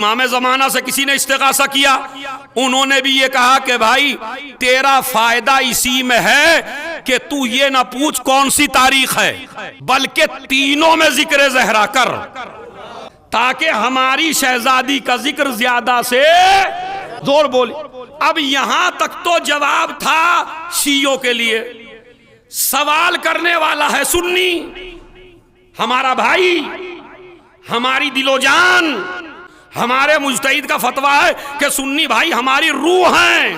امام زمانہ سے کسی نے استغاثہ کیا، انہوں نے بھی یہ کہا کہ بھائی تیرا فائدہ اسی میں ہے کہ تو یہ نہ پوچھ کون سی تاریخ ہے، بلکہ تینوں میں ذکر زہرا کر، تاکہ ہماری شہزادی کا ذکر زیادہ سے زور بولی۔ اب یہاں تک تو جواب تھا شیعوں کے لیے، سوال کرنے والا ہے سنی، ہمارا بھائی، ہماری دل و جان، ہمارے مجتہد کا فتویٰ ہے کہ سنی بھائی ہماری روح ہیں۔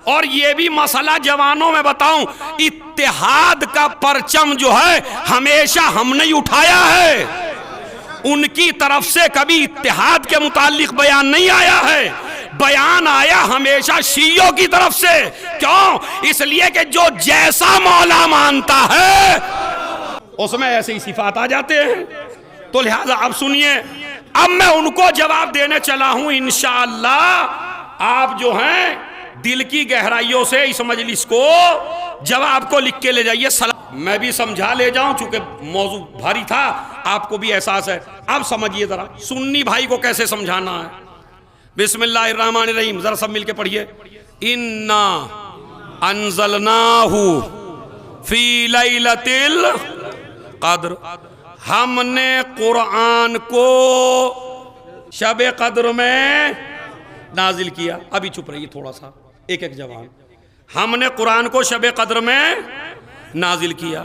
اور یہ بھی مسئلہ جوانوں میں بتاؤں، اتحاد کا پرچم جو ہے ہمیشہ ہم نے اٹھایا ہے، ان کی طرف سے کبھی اتحاد کے متعلق بیان نہیں آیا ہے، بیان آیا ہمیشہ شیعوں کی طرف سے۔ کیوں؟ اس لیے کہ جو جیسا مولا مانتا ہے اس میں ایسے ہی صفات آ جاتے ہیں۔ تو لہذا اب سنیے، اب میں ان کو جواب دینے چلا ہوں انشاءاللہ۔ آپ جو ہیں دل کی گہرائیوں سے اس مجلس کو جواب کو لکھ کے لے جائیے، میں بھی سمجھا لے جاؤں چونکہ موضوع بھاری تھا، آپ کو بھی احساس ہے۔ اب سمجھیے ذرا سنی بھائی کو کیسے سمجھانا ہے۔ بسم اللہ الرحمن الرحیم، ذرا سب مل کے پڑھیے۔ انا انزلناہ فی لیلۃ القدر، ہم نے قرآن کو شب قدر میں نازل کیا۔ ابھی چپ رہیے تھوڑا سا، ایک ایک جواب۔ ہم نے قرآن کو شب قدر میں نازل کیا،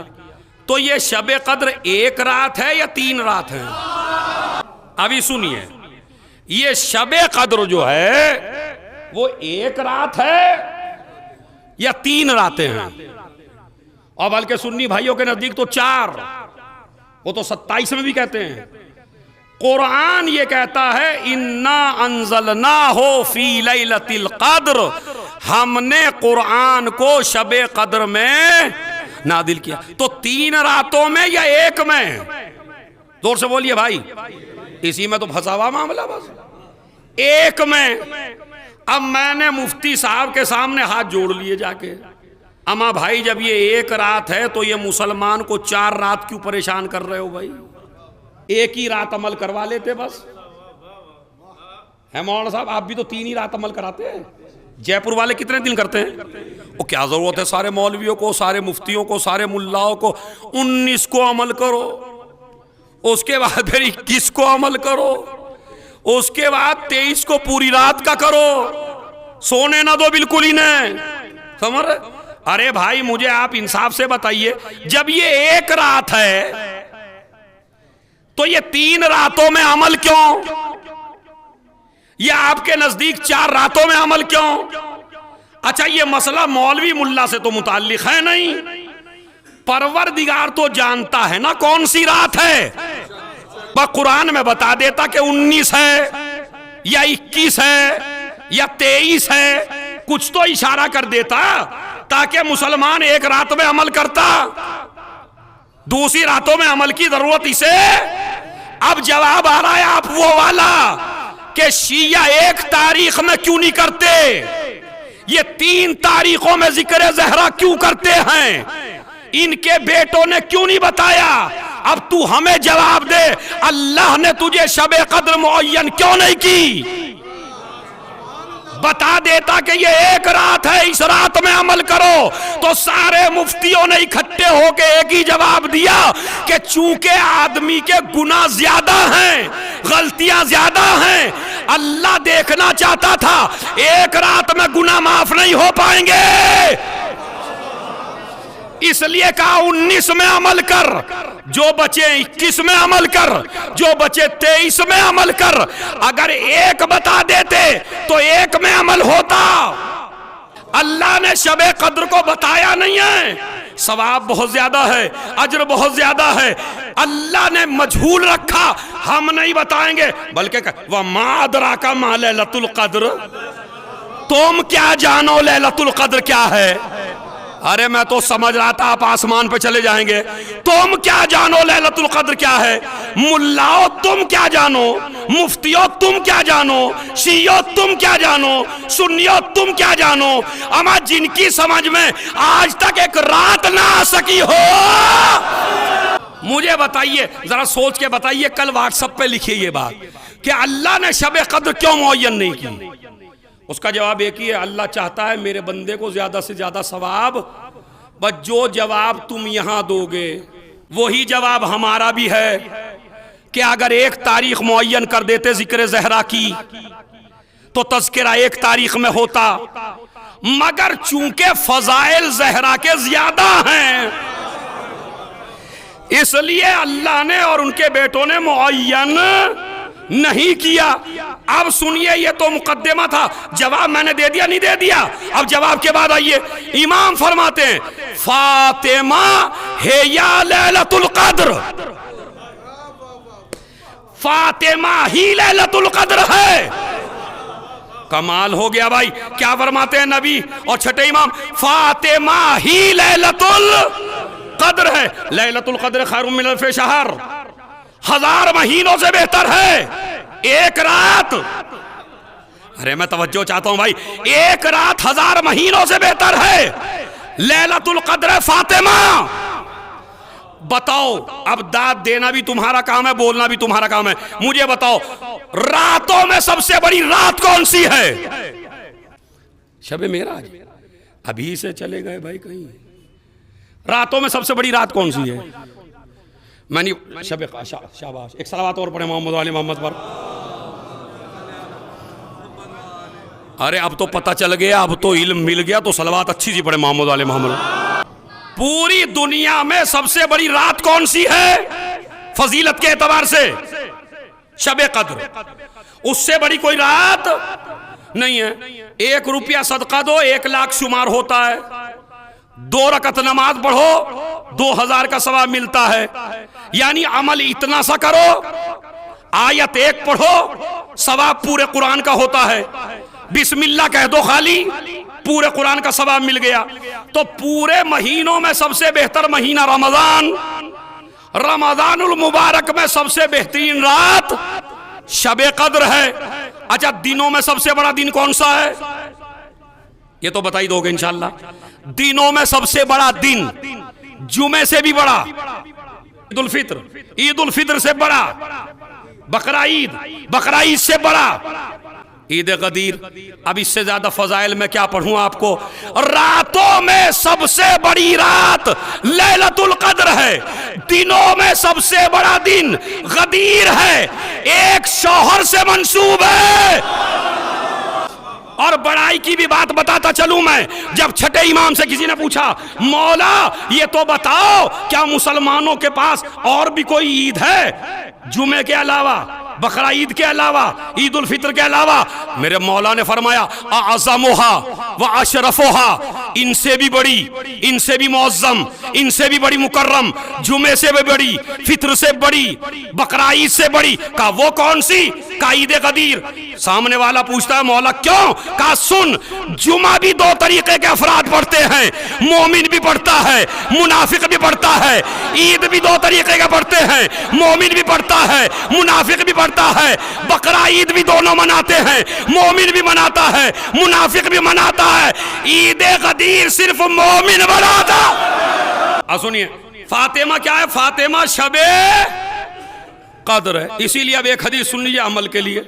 تو یہ شب قدر ایک رات ہے یا 3 رات ہیں؟ ابھی سنیے، یہ شب قدر جو ہے وہ ایک رات ہے یا 3 راتیں ہیں؟ اور بلکہ سنی بھائیوں کے نزدیک تو 4، وہ تو 27 میں بھی کہتے ہیں۔ قرآن یہ کہتا ہے انا انزلناہ فی لیلۃ القدر، ہم نے قرآن کو شب قدر میں نازل کیا۔ تو 3 راتوں میں یا ایک میں؟ زور سے بولیے بھائی، اسی میں تو پھنسا ہوا معاملہ، بس ایک میں۔ اب میں نے مفتی صاحب کے سامنے ہاتھ جوڑ لیے جا کے، اما بھائی جب یہ ایک رات ہے تو یہ مسلمان کو 4 رات کیوں پریشان کر رہے ہو بھائی؟ ایک ہی رات عمل کروا لیتے بس۔ ہے مولانا صاحب، آپ بھی تو 3 ہی رات عمل کراتے ہیں، جے پور والے کتنے دن کرتے ہیں؟ وہ کیا ضرورت ہے سارے مولویوں کو، سارے مفتیوں کو، سارے ملاؤں کو 19 کو عمل کرو، اس کے بعد پھر 21 کو عمل کرو، اس کے بعد 23 کو پوری رات کا کرو، سونے نہ دو بالکل ہی نہیں، سمجھ رہے؟ ارے بھائی مجھے آپ انصاف سے بتائیے، جب یہ ایک رات ہے تو یہ 3 راتوں میں عمل کیوں؟ یہ آپ کے نزدیک 4 راتوں میں عمل کیوں؟ اچھا یہ مسئلہ مولوی ملا سے تو متعلق ہے نہیں، پروردگار تو جانتا ہے نا کون سی رات ہے، قرآن میں بتا دیتا کہ 19 ہے یا 21 ہے یا 23 ہے، کچھ تو اشارہ کر دیتا تاکہ مسلمان ایک رات میں عمل کرتا، دوسری راتوں میں عمل کی ضرورت اسے۔ اب جواب آ رہا ہے آپ وہ والا کہ شیعہ ایک تاریخ میں کیوں نہیں کرتے، یہ 3 تاریخوں میں ذکر زہرا کیوں کرتے ہیں، ان کے بیٹوں نے کیوں نہیں بتایا؟ اب تو ہمیں جواب دے، اللہ نے تجھے شب قدر معین کیوں نہیں کی؟ بتا دیتا کہ یہ ایک رات ہے، اس رات میں عمل کرو، تو سارے مفتیوں نے اکٹھے ہو کے ایک ہی جواب دیا کہ چونکہ آدمی کے گناہ زیادہ ہیں، غلطیاں زیادہ ہیں، اللہ دیکھنا چاہتا تھا ایک رات میں گناہ معاف نہیں ہو پائیں گے، اس لیے کہا 19 میں عمل کر، جو بچے 21 میں عمل کر، جو بچے 23 میں عمل کر۔ اگر ایک بتا دیتے تو ایک میں عمل ہوتا۔ اللہ نے شب قدر کو بتایا نہیں ہے، ثواب بہت زیادہ ہے، اجر بہت زیادہ ہے، اللہ نے مجہول رکھا، ہم نہیں بتائیں گے، بلکہ وَمَا أَدْرَاكَ مَا لَيْلَةُ الْقَدْرِ، تم کیا جانو لیلۃ القدر کیا ہے؟ ارے میں تو سمجھ رہا تھا آپ آسمان پہ چلے جائیں گے، تم کیا جانو لیلۃ القدر کیا ہے؟ ملاؤ تم کیا جانو، مفتیوں تم کیا جانو، شیعوں تم کیا جانو، سنیوں تم کیا جانو؟ اما جن کی سمجھ میں آج تک ایک رات نہ آ سکی ہو، مجھے بتائیے ذرا سوچ کے بتائیے، کل واٹس ایپ پہ لکھیے یہ بات کہ اللہ نے شب قدر کیوں معین نہیں کی؟ اس کا جواب ایک ہی ہے، اللہ چاہتا ہے میرے بندے کو زیادہ سے زیادہ ثواب، بس جو جواب تم یہاں دو گے وہی جواب ہمارا بھی ہے کہ اگر ایک تاریخ معین کر دیتے ذکر زہرا کی تو تذکرہ ایک تاریخ میں ہوتا، مگر چونکہ فضائل زہرا کے زیادہ ہیں اس لیے اللہ نے اور ان کے بیٹوں نے معین نہیں کیا۔ اب سنیے، یہ تو مقدمہ تھا، جواب میں نے دے دیا نہیں دے دیا؟ اب جواب کے بعد آئیے، امام فرماتے ہیں فاطمہ ہے یا لیلۃ القدر، فاطمہ ہی لیلۃ القدر ہے۔ کمال ہو گیا بھائی، کیا فرماتے ہیں نبی اور چھٹے امام؟ فاطمہ ہی لیلۃ القدر ہے۔ لیلۃ القدر خیر من الف شہر، 1000 مہینوں سے بہتر ہے۔ ایک رات، ارے میں توجہ چاہتا ہوں بھائی، ایک رات 1000 مہینوں سے بہتر ہے۔ لیلۃ القدر فاطمہ۔ بتاؤ، اب داد دینا بھی تمہارا کام ہے، بولنا بھی تمہارا کام ہے، مجھے بتاؤ راتوں میں سب سے بڑی رات کون سی ہے؟ شب معراج۔ ابھی سے چلے گئے بھائی کہیں؟ راتوں میں سب سے بڑی رات کون سی ہے؟ میں نہیں، شب شاباش، ایک صلوات اور پڑھیں محمد علی محمد پر۔ ارے اب تو پتہ چل گیا، اب تو علم مل گیا، تو صلوات اچھی سی پڑھیں محمد علی محمد۔ پوری دنیا میں سب سے بڑی رات کون سی ہے فضیلت کے اعتبار سے؟ شب قدر۔ اس سے بڑی کوئی رات نہیں ہے۔ 1 روپیہ صدقہ دو 1 لاکھ شمار ہوتا ہے، 2 رکعت نماز پڑھو 2000 کا ثواب ملتا ہے۔ یعنی عمل اتنا سا کرو، آیت 1 پڑھو ثواب پورے قرآن کا ہوتا ہے، بسم اللہ کہہ دو خالی پورے قرآن کا ثواب مل گیا۔ تو پورے مہینوں میں سب سے بہتر مہینہ رمضان، رمضان المبارک میں سب سے بہترین رات شب قدر ہے۔ اچھا، دنوں میں سب سے بڑا دن کون سا ہے؟ یہ تو بتا ہی دو گے انشاءاللہ۔ دنوں میں سب سے بڑا دن جمعے سے بھی بڑا عید الفطر، عید الفطر سے بڑا بقرہ عید، بقرہ عید سے بڑا عید غدیر۔ اب اس سے زیادہ فضائل میں کیا پڑھوں آپ کو؟ راتوں میں سب سے بڑی رات لیلۃ القدر ہے، دنوں میں سب سے بڑا دن غدیر ہے، ایک شوہر سے منسوب ہے۔ اور بڑائی کی بھی بات بتاتا چلوں میں، جب چھٹے امام سے کسی نے پوچھا مولا یہ تو بتاؤ کیا مسلمانوں کے پاس اور بھی کوئی عید ہے جمعے کے علاوہ، بقرہ عید کے علاوہ، عید الفطر کے علاوہ؟ میرے مولا نے فرمایا اعظمها واشرفها، ان سے بھی بڑی، ان سے بھی معظم، ان سے بھی بڑی مکرم، جمعے سے بھی بڑی، فطر سے بڑی، بقرہ عید سے بڑی۔ کہا وہ کون سی؟ کہا عید غدیر۔ سامنے والا پوچھتا ہے مولا کیوں؟ کہا سن، جمعہ بھی 2 طریقے کے افراد پڑھتے ہیں، مومن بھی پڑھتا ہے منافق بھی پڑھتا ہے، عید بھی 2 طریقے کا پڑھتے ہیں، مومن بھی پڑھتا ہے منافق بھی پڑھتا ہے، بقرہ عید بھی دونوں مناتے ہیں، مومن بھی مناتا ہے منافق بھی مناتا ہے، عید غدیر صرف مومن مناتا۔ سنیے فاطمہ کیا ہے؟ فاطمہ شب قدر ہے۔ اسی لیے اب ایک حدیث سن لیجیے عمل کے لیے۔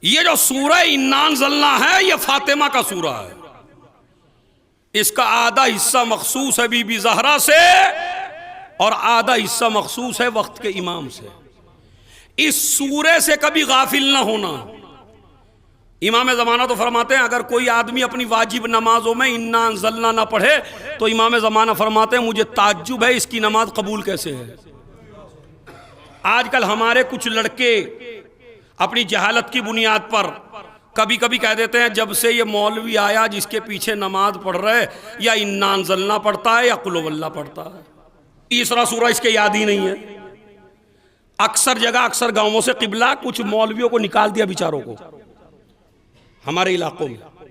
یہ جو سورہ انا انزلنا ہے یہ فاطمہ کا سورہ ہے، اس کا آدھا حصہ مخصوص ہے بی بی زہرا سے اور آدھا حصہ مخصوص ہے وقت کے امام سے۔ اس سورے سے کبھی غافل نہ ہونا۔ امام زمانہ تو فرماتے ہیں اگر کوئی آدمی اپنی واجب نمازوں میں انا انزلنا نہ پڑھے تو امام زمانہ فرماتے ہیں مجھے تعجب ہے اس کی نماز قبول کیسے ہے۔ آج کل ہمارے کچھ لڑکے اپنی جہالت کی بنیاد پر کبھی کبھی کہہ دیتے ہیں جب سے یہ مولوی آیا جس کے پیچھے نماز پڑھ رہے یا انا انزلنا پڑھتا ہے یا قل ہو اللہ پڑھتا ہے، تیسرا سورہ اس کے یاد ہی نہیں ہے۔ اکثر جگہ اکثر گاؤں سے قبلہ کچھ مولویوں کو نکال دیا بیچاروں کو ہمارے علاقوں میں،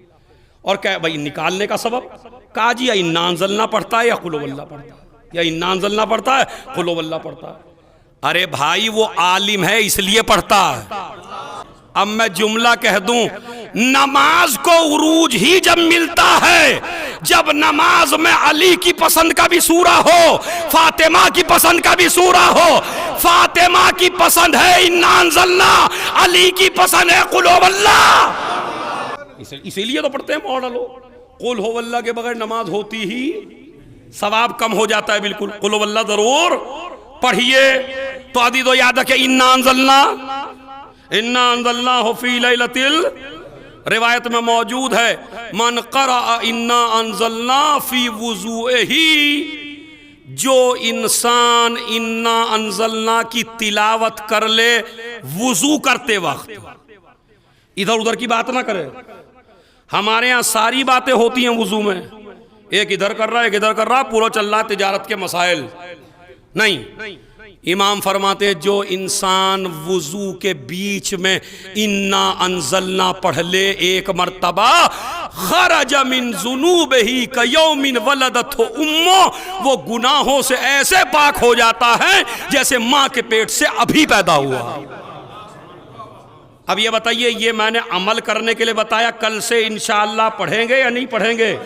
اور کہ بھائی نکالنے کا سبب کہا جی یا انا انزلنا پڑھتا ہے یا قل ہو اللہ پڑھتا ہے، یا انا انزلنا پڑھتا ہے قل ہو اللہ پڑھتا ہے۔ ارے بھائی وہ عالم ہے اس لیے پڑھتا ہے۔ اب میں جملہ کہہ دوں، نماز کو عروج ہی جب ملتا ہے جب نماز میں علی کی پسند کا بھی سورہ ہو، فاطمہ کی پسند کا بھی سورہ ہو، فاطمہ کی پسند ہے انا انزلنا، علی کی پسند ہے قل هو اللہ۔ اسی لیے تو پڑھتے ہیں ماڈل ہو، قل هو اللہ کے بغیر نماز ہوتی ہی ثواب کم ہو جاتا ہے۔ بالکل قل هو اللہ ضرور پڑھیے۔ تو عدید و یاد ہے کہ انا انزلناہ فی لیلۃ، روایت میں موجود ہے من قرأ انا انزلنا فی وضوئہ، جو انسان انا انزلنا کی تلاوت کر لے وضو کرتے وقت، ادھر ادھر کی بات نہ کرے۔ ہمارے ہاں ساری باتیں ہوتی ہیں وضو میں، ایک ادھر کر رہا ہے ایک ادھر کر رہا، پورا چل رہا ہے تجارت کے مسائل نہیں۔ امام فرماتے ہیں جو انسان وضو کے بیچ میں انا انزلنا پڑھ لے ایک مرتبہ، خرج من ذنوبہ کیوم ولدتہ امہ، وہ گناہوں سے ایسے پاک ہو جاتا ہے جیسے ماں کے پیٹ سے ابھی پیدا ہوا۔ اب یہ بتائیے، یہ میں نے عمل کرنے کے لیے بتایا، کل سے انشاءاللہ پڑھیں گے یا نہیں پڑھیں گے؟